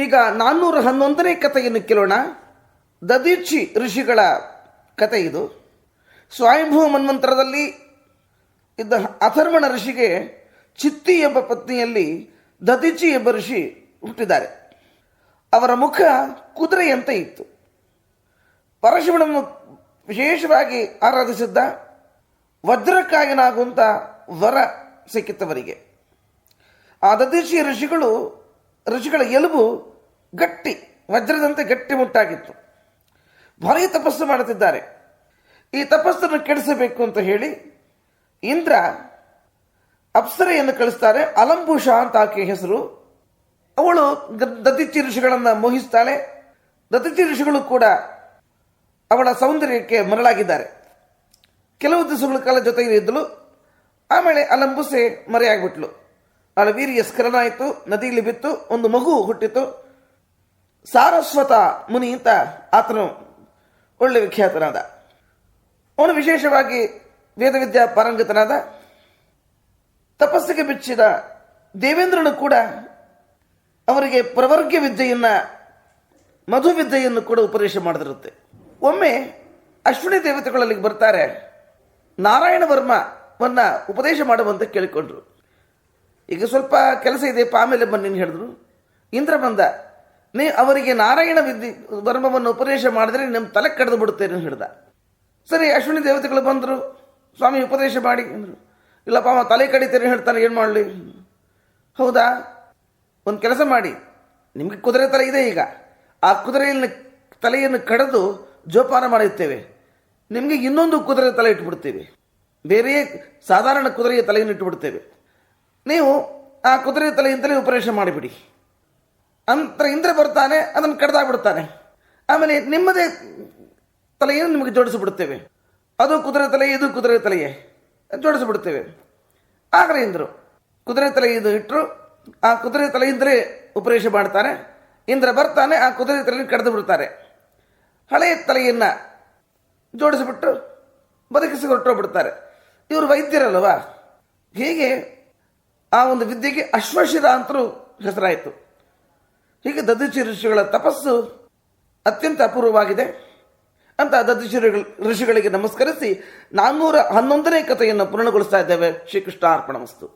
ಈಗ 411ನೇ ಕಥೆಯನ್ನು ಕೇಳೋಣ. ದದೀಚಿ ಋಷಿಗಳ ಕಥೆ ಇದು. ಸ್ವಯಂಭೂ ಮನ್ವಂತರದಲ್ಲಿ ಇದ್ದ ಅಥರ್ವಣ ಋಷಿಗೆ ಚಿತ್ತಿ ಎಂಬ ಪತ್ನಿಯಲ್ಲಿ ದದೀಚಿ ಎಂಬ ಋಷಿ ಹುಟ್ಟಿದ್ದಾರೆ. ಅವರ ಮುಖ ಕುದುರೆಯಂತೆ ಇತ್ತು. ಪರಶುವನ್ನು ವಿಶೇಷವಾಗಿ ಆರಾಧಿಸಿದ್ದ. ವಜ್ರಕಾಯನಾಗುವಂಥ ವರ ಸಿಕ್ಕಿತ್ತವರಿಗೆ. ಆ ದದೀಚಿ ಋಷಿಗಳ ಎಲುಬು ಗಟ್ಟಿ, ವಜ್ರದಂತೆ ಗಟ್ಟಿಮುಟ್ಟಾಗಿತ್ತು. ಭಾರೀ ತಪಸ್ಸು ಮಾಡುತ್ತಿದ್ದಾರೆ. ಈ ತಪಸ್ಸನ್ನು ಕೆಡಿಸಬೇಕು ಅಂತ ಹೇಳಿ ಇಂದ್ರ ಅಪ್ಸರೆಯನ್ನು ಕಳಿಸ್ತಾರೆ. ಅಲಂಬುಷ ಅಂತ ಆಕೆ ಹೆಸರು. ಅವಳು ದದೀಚಿ ಋಷಿಗಳನ್ನು ಮೋಹಿಸ್ತಾಳೆ. ದದೀಚಿ ಋಷಿಗಳು ಕೂಡ ಅವಳ ಸೌಂದರ್ಯಕ್ಕೆ ಮರಳಾಗಿದ್ದಾರೆ. ಕೆಲವು ದಿವಸಗಳ ಕಾಲ ಜೊತೆಗೆ ಇದ್ದಳು. ಆಮೇಲೆ ಅಲಂಬುಸೆ ಮರೆಯಾಗ್ಬಿಟ್ಲು. ಅವಳ ವೀರ್ಯ ಸ್ಖಲನ ಆಯಿತು, ನದಿಯಲ್ಲಿ ಬಿತ್ತು, ಒಂದು ಮಗು ಹುಟ್ಟಿತು. ಸಾರಸ್ವತ ಮುನಿ ಅಂತ ಆತನು ಒಳ್ಳೆ ವಿಖ್ಯಾತನಾದ. ಅವನು ವಿಶೇಷವಾಗಿ ವೇದವಿದ್ಯಾ ಪಾರಂಗತನಾದ. ತಪಸ್ಸಿಗೆ ಬಿಚ್ಚಿದ ದೇವೇಂದ್ರನು ಕೂಡ ಅವರಿಗೆ ಪ್ರವರ್ಗ್ಯ ವಿದ್ಯೆಯನ್ನು, ಮಧು ವಿದ್ಯೆಯನ್ನು ಕೂಡ ಉಪದೇಶ ಮಾಡಿದಿರುತ್ತೆ. ಒಮ್ಮೆ ಅಶ್ವಿನಿ ದೇವತೆಗಳಲ್ಲಿ ಬರ್ತಾರೆ. ನಾರಾಯಣ ವರ್ಮವನ್ನ ಉಪದೇಶ ಮಾಡುವಂತೆ ಕೇಳಿಕೊಂಡ್ರು. ಈಗ ಸ್ವಲ್ಪ ಕೆಲಸ ಇದೆ, ಆಮೇಲೆ ಬನ್ನಿ ಹೇಳಿದ್ರು. ಇಂದ್ರ ಬಂದ. ಅವರಿಗೆ ನಾರಾಯಣ ವರ್ಮವನ್ನು ಉಪದೇಶ ಮಾಡಿದ್ರೆ ನಿಮ್ಮ ತಲೆ ಕಡ್ದು ಬಿಡುತ್ತೇನೆ ಹೇಳ್ದ. ಸರಿ, ಅಶ್ವಿನಿ ದೇವತೆಗಳು ಬಂದರು. ಸ್ವಾಮಿ ಉಪದೇಶ ಮಾಡಿ ಅಂದರು. ಇಲ್ಲಪ್ಪ ಅವ ತಲೆ ಕಡಿತೇನೆ ಹೇಳ್ತಾನೆ, ಏನು ಮಾಡಲಿ? ಹೌದಾ, ಒಂದು ಕೆಲಸ ಮಾಡಿ, ನಿಮಗೆ ಕುದುರೆ ತಲೆ ಇದೆ. ಈಗ ಆ ಕುದುರೆಯಲ್ಲಿ ತಲೆಯನ್ನು ಕಡಿದು ಜೋಪಾನ ಮಾಡಿರ್ತೇವೆ. ನಿಮಗೆ ಇನ್ನೊಂದು ಕುದುರೆ ತಲೆ ಇಟ್ಬಿಡ್ತೇವೆ. ಬೇರೆಯೇ ಸಾಧಾರಣ ಕುದುರೆಯ ತಲೆಯನ್ನು ಇಟ್ಟುಬಿಡ್ತೇವೆ. ನೀವು ಆ ಕುದುರೆ ತಲೆಯಿಂದಲೇ ಉಪದೇಶ ಮಾಡಿಬಿಡಿ ಅಂತ ಇಂದ್ರ ಬರ್ತಾನೆ. ಅದನ್ನು ಕಡ್ದಾಗ್ಬಿಡ್ತಾನೆ. ಆಮೇಲೆ ನಿಮ್ಮದೇ ತಲೆಯನ್ನು ನಿಮಗೆ ಜೋಡಿಸಿಬಿಡ್ತೇವೆ. ಅದು ಕುದುರೆ ತಲೆ, ಇದು ಕುದುರೆ ತಲೆಯೇ, ಜೋಡಿಸಿಬಿಡ್ತೇವೆ. ಆಗಲೇ ಇಂದ್ರು ಕುದುರೆ ತಲೆ ಇದು ಇಟ್ಟರು. ಆ ಕುದುರೆ ತಲೆಯಿಂದಲೇ ಉಪದೇಶ ಮಾಡ್ತಾನೆ. ಇಂದ್ರ ಬರ್ತಾನೆ, ಆ ಕುದುರೆ ತಲೆಯನ್ನು ಕಡ್ದು ಬಿಡ್ತಾರೆ. ಹಳೆಯ ತಲೆಯನ್ನು ಜೋಡಿಸಿಬಿಟ್ಟು ಬದುಕಿಸಿ ಹೊರಟೋಗ್ಬಿಡ್ತಾರೆ. ಇವರು ವೈದ್ಯರಲ್ವಾ. ಹೀಗೆ ಆ ಒಂದು ವಿದ್ಯೆಗೆ ಅಶ್ವಶಿರ ಅಂತಲೂ ಹೆಸರಾಯಿತು. ಹೀಗೆ ದದೀಚಿ ಋಷಿಗಳ ತಪಸ್ಸು ಅತ್ಯಂತ ಅಪೂರ್ವವಾಗಿದೆ ಅಂತ ದದೀಚಿ ಋಷಿಗಳಿಗೆ ನಮಸ್ಕರಿಸಿ 411ನೇ ಕಥೆಯನ್ನು ಪೂರ್ಣಗೊಳಿಸ್ತಾ ಇದ್ದೇವೆ. ಶ್ರೀಕೃಷ್ಣ ಅರ್ಪಣಮಸ್ತು.